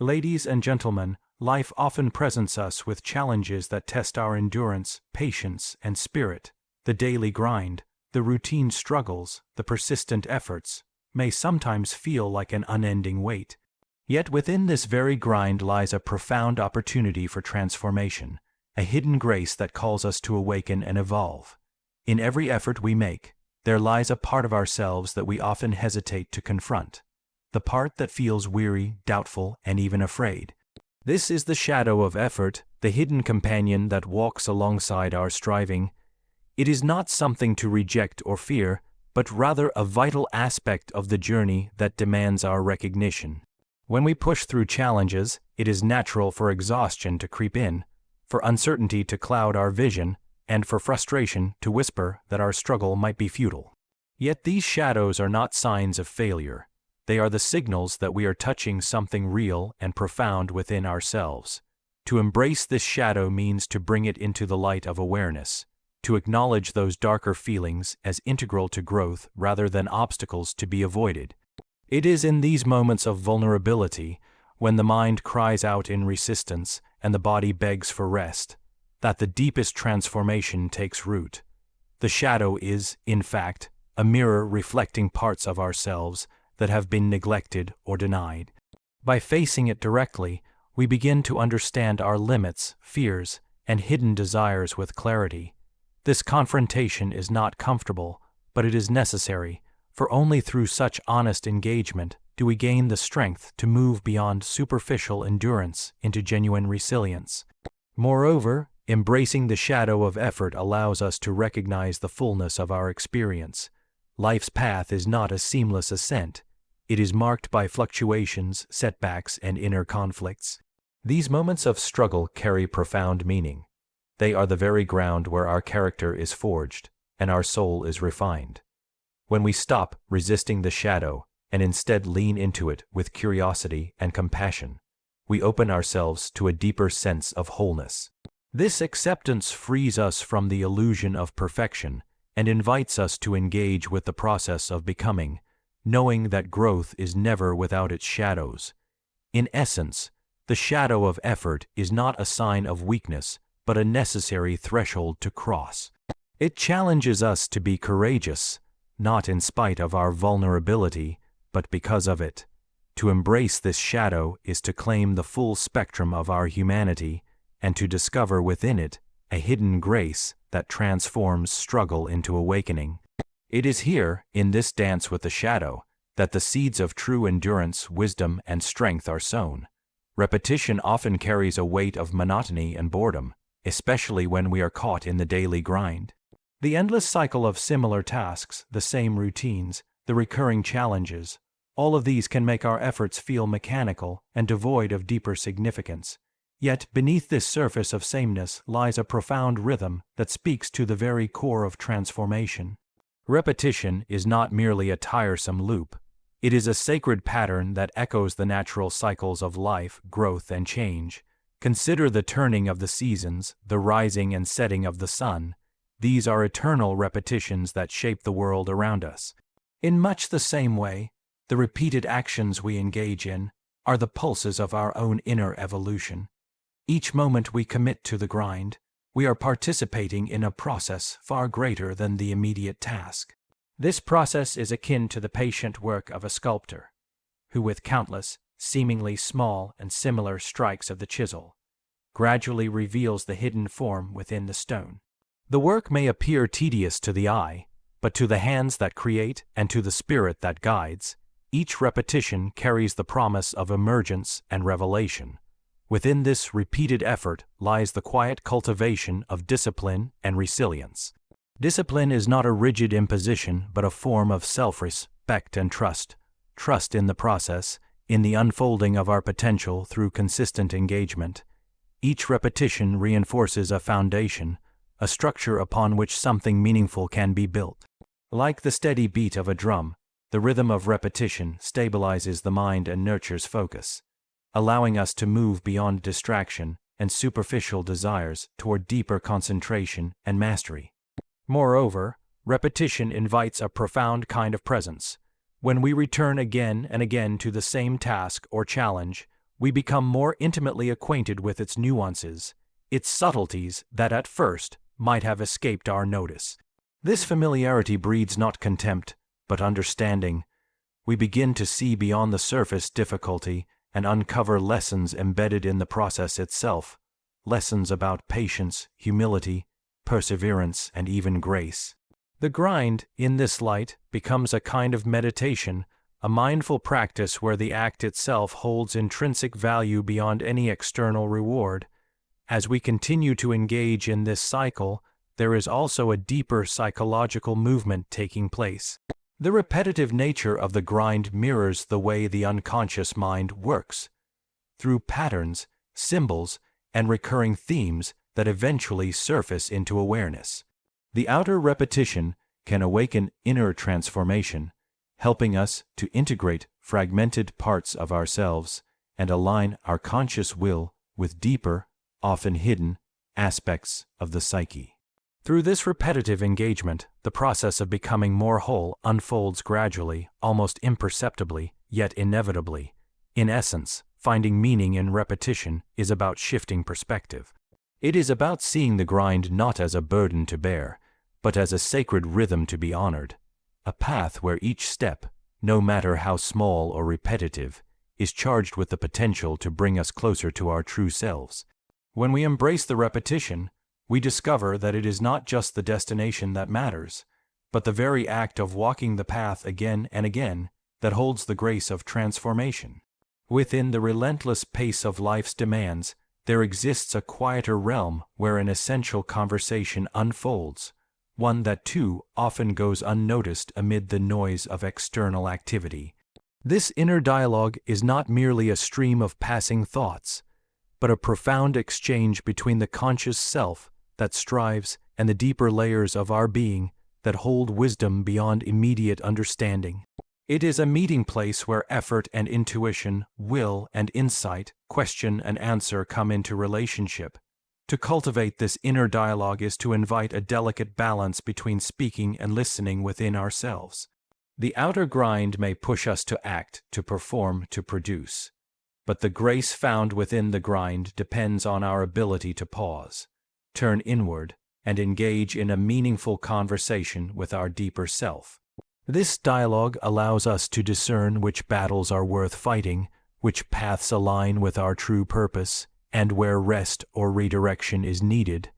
Ladies and gentlemen, life often presents us with challenges that test our endurance, patience, and spirit. The daily grind, the routine struggles, the persistent efforts, may sometimes feel like an unending weight. Yet within this very grind lies a profound opportunity for transformation, a hidden grace that calls us to awaken and evolve. In every effort we make, there lies a part of ourselves that we often hesitate to confront. The part that feels weary, doubtful, and even afraid. This is the shadow of effort, the hidden companion that walks alongside our striving. It is not something to reject or fear, but rather a vital aspect of the journey that demands our recognition. When we push through challenges, it is natural for exhaustion to creep in, for uncertainty to cloud our vision, and for frustration to whisper that our struggle might be futile. Yet these shadows are not signs of failure. They are the signals that we are touching something real and profound within ourselves. To embrace this shadow means to bring it into the light of awareness, to acknowledge those darker feelings as integral to growth rather than obstacles to be avoided. It is in these moments of vulnerability, when the mind cries out in resistance and the body begs for rest, that the deepest transformation takes root. The shadow is, in fact, a mirror reflecting parts of ourselves that have been neglected or denied. By facing it directly, we begin to understand our limits, fears, and hidden desires with clarity. This confrontation is not comfortable, but it is necessary, for only through such honest engagement do we gain the strength to move beyond superficial endurance into genuine resilience. Moreover, embracing the shadow of effort allows us to recognize the fullness of our experience. Life's path is not a seamless ascent. It is marked by fluctuations, setbacks, and inner conflicts. These moments of struggle carry profound meaning. They are the very ground where our character is forged and our soul is refined. When we stop resisting the shadow and instead lean into it with curiosity and compassion, we open ourselves to a deeper sense of wholeness. This acceptance frees us from the illusion of perfection and invites us to engage with the process of becoming, knowing that growth is never without its shadows. In essence, the shadow of effort is not a sign of weakness, but a necessary threshold to cross. It challenges us to be courageous, not in spite of our vulnerability, but because of it. To embrace this shadow is to claim the full spectrum of our humanity and to discover within it a hidden grace that transforms struggle into awakening. It is here, in this dance with the shadow, that the seeds of true endurance, wisdom, and strength are sown. Repetition often carries a weight of monotony and boredom, especially when we are caught in the daily grind. The endless cycle of similar tasks, the same routines, the recurring challenges, all of these can make our efforts feel mechanical and devoid of deeper significance. Yet beneath this surface of sameness lies a profound rhythm that speaks to the very core of transformation. Repetition is not merely a tiresome loop. It is a sacred pattern that echoes the natural cycles of life, growth, and change. Consider the turning of the seasons, the rising and setting of the sun. These are eternal repetitions that shape the world around us. In much the same way, the repeated actions we engage in are the pulses of our own inner evolution. Each moment we commit to the grind, we are participating in a process far greater than the immediate task. This process is akin to the patient work of a sculptor, who with countless, seemingly small and similar strikes of the chisel, gradually reveals the hidden form within the stone. The work may appear tedious to the eye, but to the hands that create and to the spirit that guides, each repetition carries the promise of emergence and revelation. Within this repeated effort lies the quiet cultivation of discipline and resilience. Discipline is not a rigid imposition, but a form of self-respect and trust. Trust in the process, in the unfolding of our potential through consistent engagement. Each repetition reinforces a foundation, a structure upon which something meaningful can be built. Like the steady beat of a drum, the rhythm of repetition stabilizes the mind and nurtures focus, allowing us to move beyond distraction and superficial desires toward deeper concentration and mastery. Moreover, repetition invites a profound kind of presence. When we return again and again to the same task or challenge, we become more intimately acquainted with its nuances, its subtleties that at first might have escaped our notice. This familiarity breeds not contempt, but understanding. We begin to see beyond the surface difficulty and uncover lessons embedded in the process itself, lessons about patience, humility, perseverance, and even grace. The grind, in this light, becomes a kind of meditation, a mindful practice where the act itself holds intrinsic value beyond any external reward. As we continue to engage in this cycle, there is also a deeper psychological movement taking place. The repetitive nature of the grind mirrors the way the unconscious mind works, through patterns, symbols, and recurring themes that eventually surface into awareness. The outer repetition can awaken inner transformation, helping us to integrate fragmented parts of ourselves and align our conscious will with deeper, often hidden, aspects of the psyche. Through this repetitive engagement, the process of becoming more whole unfolds gradually, almost imperceptibly, yet inevitably. In essence, finding meaning in repetition is about shifting perspective. It is about seeing the grind not as a burden to bear, but as a sacred rhythm to be honored, a path where each step, no matter how small or repetitive, is charged with the potential to bring us closer to our true selves. When we embrace the repetition, we discover that it is not just the destination that matters, but the very act of walking the path again and again that holds the grace of transformation. Within the relentless pace of life's demands, there exists a quieter realm where an essential conversation unfolds, one that too often goes unnoticed amid the noise of external activity. This inner dialogue is not merely a stream of passing thoughts, but a profound exchange between the conscious self that strives and the deeper layers of our being that hold wisdom beyond immediate understanding. It is a meeting place where effort and intuition, will and insight, question and answer come into relationship. To cultivate this inner dialogue is to invite a delicate balance between speaking and listening within ourselves. The outer grind may push us to act, to perform, to produce. But the grace found within the grind depends on our ability to pause, turn inward, and engage in a meaningful conversation with our deeper self. This dialogue allows us to discern which battles are worth fighting, which paths align with our true purpose, and where rest or redirection is needed.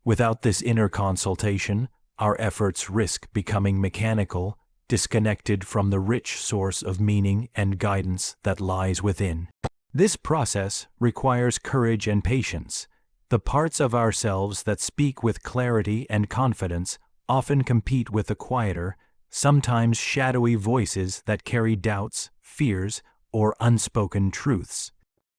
Without this inner consultation, our efforts risk becoming mechanical, disconnected from the rich source of meaning and guidance that lies within. This process requires courage and patience. The parts of ourselves that speak with clarity and confidence often compete with the quieter, sometimes shadowy voices that carry doubts, fears, or unspoken truths.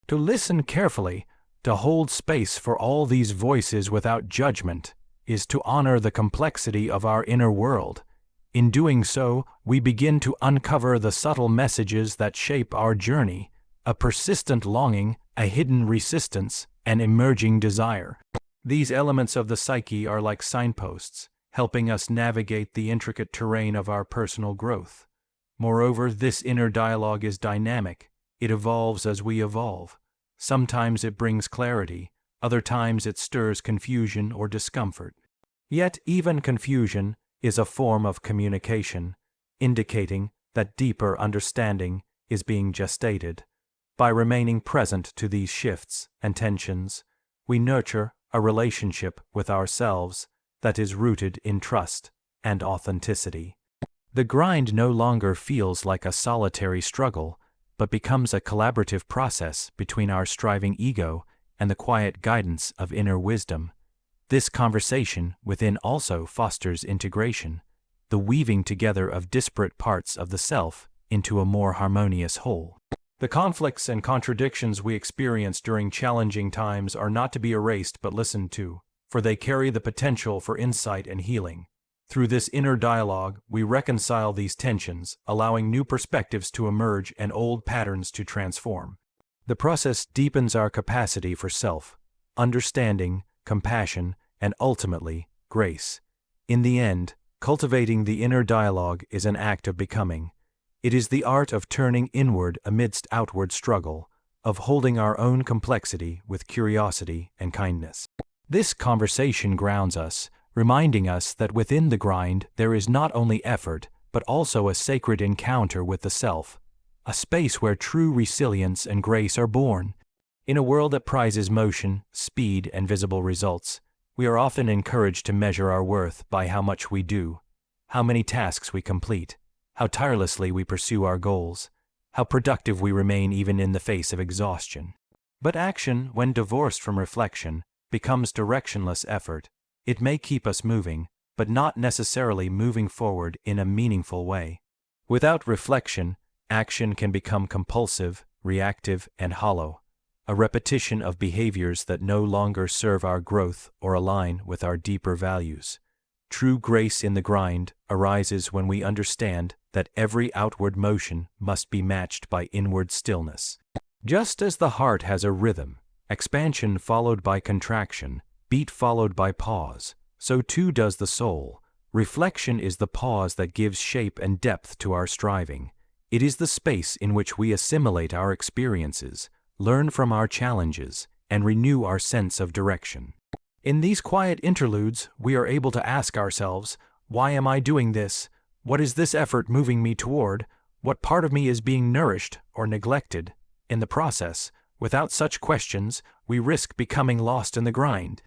To listen carefully, to hold space for all these voices without judgment, is to honor the complexity of our inner world. In doing so, we begin to uncover the subtle messages that shape our journey, a persistent longing, a hidden resistance, an emerging desire. These elements of the psyche are like signposts, helping us navigate the intricate terrain of our personal growth. Moreover, this inner dialogue is dynamic. It evolves as we evolve. Sometimes it brings clarity, other times it stirs confusion or discomfort. Yet even confusion is a form of communication, indicating that deeper understanding is being gestated. By remaining present to these shifts and tensions, we nurture a relationship with ourselves that is rooted in trust and authenticity. The grind no longer feels like a solitary struggle, but becomes a collaborative process between our striving ego and the quiet guidance of inner wisdom. This conversation within also fosters integration, the weaving together of disparate parts of the self into a more harmonious whole. The conflicts and contradictions we experience during challenging times are not to be erased but listened to, for they carry the potential for insight and healing. Through this inner dialogue, we reconcile these tensions, allowing new perspectives to emerge and old patterns to transform. The process deepens our capacity for self-understanding, compassion, and ultimately, grace. In the end, cultivating the inner dialogue is an act of becoming. It is the art of turning inward amidst outward struggle, of holding our own complexity with curiosity and kindness. This conversation grounds us, reminding us that within the grind there is not only effort, but also a sacred encounter with the self, a space where true resilience and grace are born. In a world that prizes motion, speed, and visible results, we are often encouraged to measure our worth by how much we do, how many tasks we complete, how tirelessly we pursue our goals, how productive we remain even in the face of exhaustion. But action, when divorced from reflection, becomes directionless effort. It may keep us moving, but not necessarily moving forward in a meaningful way. Without reflection, action can become compulsive, reactive, and hollow, a repetition of behaviors that no longer serve our growth or align with our deeper values. True grace in the grind arises when we understand that every outward motion must be matched by inward stillness. Just as the heart has a rhythm, expansion followed by contraction, beat followed by pause, so too does the soul. Reflection is the pause that gives shape and depth to our striving. It is the space in which we assimilate our experiences, learn from our challenges, and renew our sense of direction. In these quiet interludes, we are able to ask ourselves, why am I doing this? What is this effort moving me toward? What part of me is being nourished or neglected? In the process, without such questions, we risk becoming lost in the grind.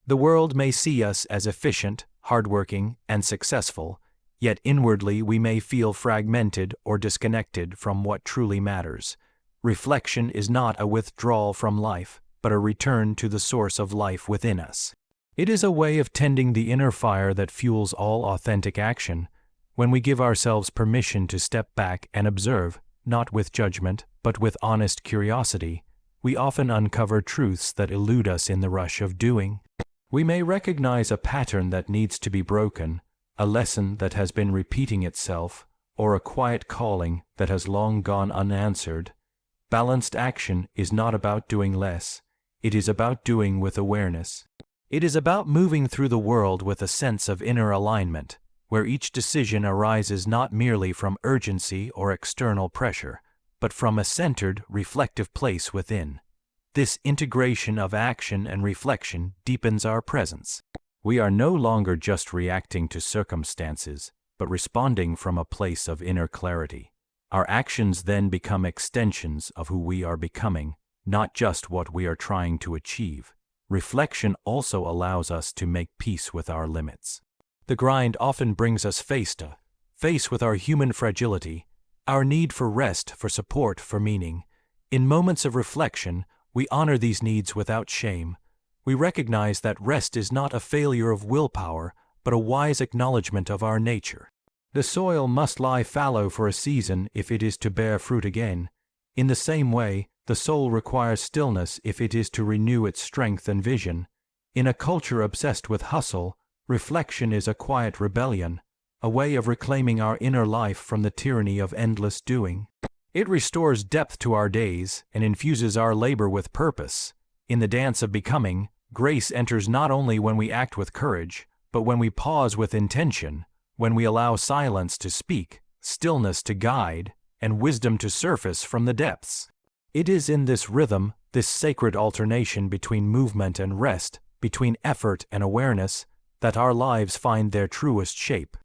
The world may see us as efficient, hardworking, and successful, yet inwardly we may feel fragmented or disconnected from what truly matters. Reflection is not a withdrawal from life, but a return to the source of life within us. It is a way of tending the inner fire that fuels all authentic action. When we give ourselves permission to step back and observe, not with judgment, but with honest curiosity, we often uncover truths that elude us in the rush of doing. We may recognize a pattern that needs to be broken, a lesson that has been repeating itself, or a quiet calling that has long gone unanswered. Balanced action is not about doing less. It is about doing with awareness. It is about moving through the world with a sense of inner alignment, where each decision arises not merely from urgency or external pressure, but from a centered, reflective place within. This integration of action and reflection deepens our presence. We are no longer just reacting to circumstances, but responding from a place of inner clarity. Our actions then become extensions of who we are becoming, not just what we are trying to achieve. Reflection also allows us to make peace with our limits. The grind often brings us face to face with our human fragility, our need for rest, for support, for meaning. In moments of reflection, we honor these needs without shame. We recognize that rest is not a failure of willpower, but a wise acknowledgement of our nature. The soil must lie fallow for a season if it is to bear fruit again. In the same way, the soul requires stillness if it is to renew its strength and vision. In a culture obsessed with hustle, reflection is a quiet rebellion, a way of reclaiming our inner life from the tyranny of endless doing. It restores depth to our days and infuses our labor with purpose. In the dance of becoming, grace enters not only when we act with courage, but when we pause with intention, when we allow silence to speak, stillness to guide, and wisdom to surface from the depths. It is in this rhythm, this sacred alternation between movement and rest, between effort and awareness, that our lives find their truest shape.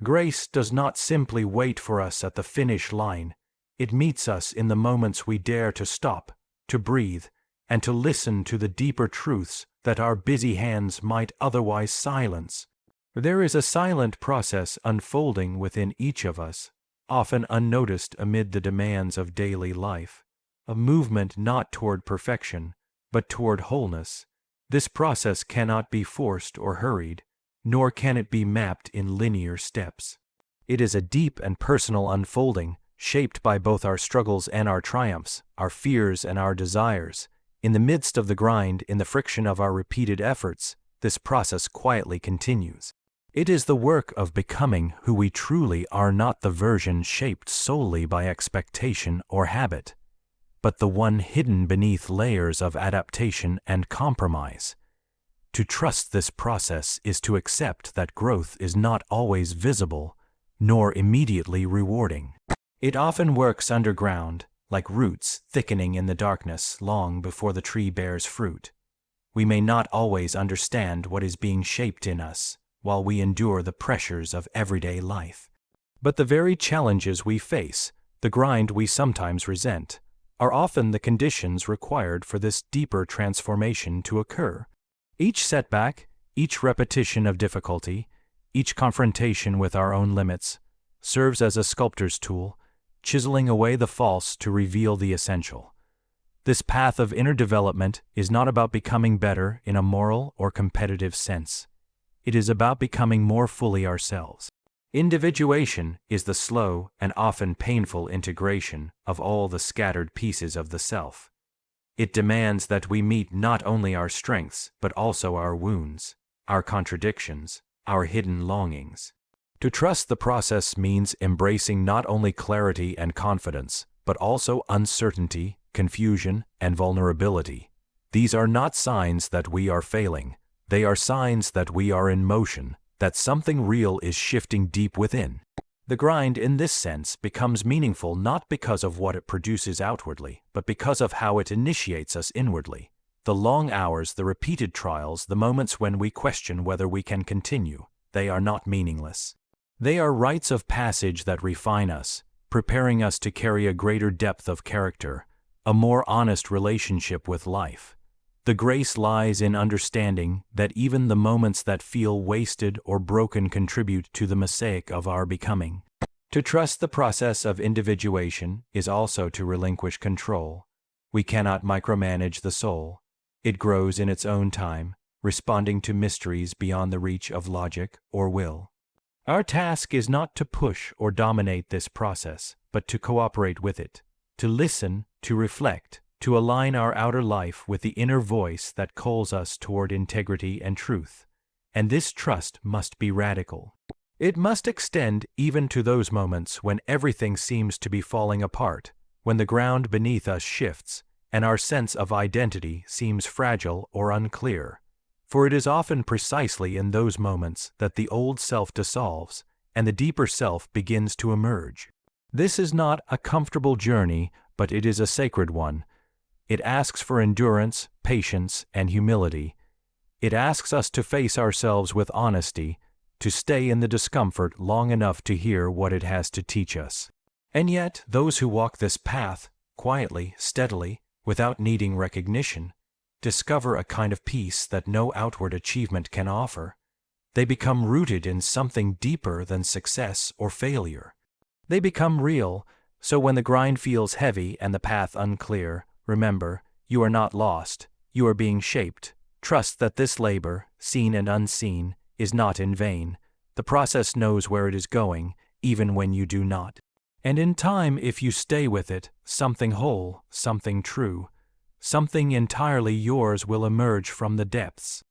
Grace does not simply wait for us at the finish line. It meets us in the moments we dare to stop, to breathe, and to listen to the deeper truths that our busy hands might otherwise silence. There is a silent process unfolding within each of us, often unnoticed amid the demands of daily life, a movement not toward perfection, but toward wholeness. This process cannot be forced or hurried, nor can it be mapped in linear steps. It is a deep and personal unfolding, shaped by both our struggles and our triumphs, our fears and our desires. In the midst of the grind, in the friction of our repeated efforts, this process quietly continues. It is the work of becoming who we truly are, not the version shaped solely by expectation or habit, but the one hidden beneath layers of adaptation and compromise. To trust this process is to accept that growth is not always visible, nor immediately rewarding. It often works underground, like roots thickening in the darkness long before the tree bears fruit. We may not always understand what is being shaped in us while we endure the pressures of everyday life. But the very challenges we face, the grind we sometimes resent, are often the conditions required for this deeper transformation to occur. Each setback, each repetition of difficulty, each confrontation with our own limits, serves as a sculptor's tool, chiseling away the false to reveal the essential. This path of inner development is not about becoming better in a moral or competitive sense. It is about becoming more fully ourselves. Individuation is the slow and often painful integration of all the scattered pieces of the self. It demands that we meet not only our strengths but also our wounds, our contradictions, our hidden longings. To trust the process means embracing not only clarity and confidence, but also uncertainty, confusion, and vulnerability. These are not signs that we are failing. They are signs that we are in motion, that something real is shifting deep within. The grind in this sense becomes meaningful not because of what it produces outwardly, but because of how it initiates us inwardly. The long hours, the repeated trials, the moments when we question whether we can continue, they are not meaningless. They are rites of passage that refine us, preparing us to carry a greater depth of character, a more honest relationship with life. The grace lies in understanding that even the moments that feel wasted or broken contribute to the mosaic of our becoming. To trust the process of individuation is also to relinquish control. We cannot micromanage the soul. It grows in its own time, responding to mysteries beyond the reach of logic or will. Our task is not to push or dominate this process, but to cooperate with it, to listen, to reflect, to align our outer life with the inner voice that calls us toward integrity and truth. And this trust must be radical. It must extend even to those moments when everything seems to be falling apart, when the ground beneath us shifts, and our sense of identity seems fragile or unclear. For it is often precisely in those moments that the old self dissolves and the deeper self begins to emerge. This is not a comfortable journey, but it is a sacred one. It asks for endurance, patience, and humility. It asks us to face ourselves with honesty, to stay in the discomfort long enough to hear what it has to teach us. And yet, those who walk this path, quietly, steadily, without needing recognition, discover a kind of peace that no outward achievement can offer. They become rooted in something deeper than success or failure. They become real, so when the grind feels heavy and the path unclear, remember, you are not lost, you are being shaped. Trust that this labor, seen and unseen, is not in vain. The process knows where it is going, even when you do not. And in time, if you stay with it, something whole, something true, something entirely yours will emerge from the depths.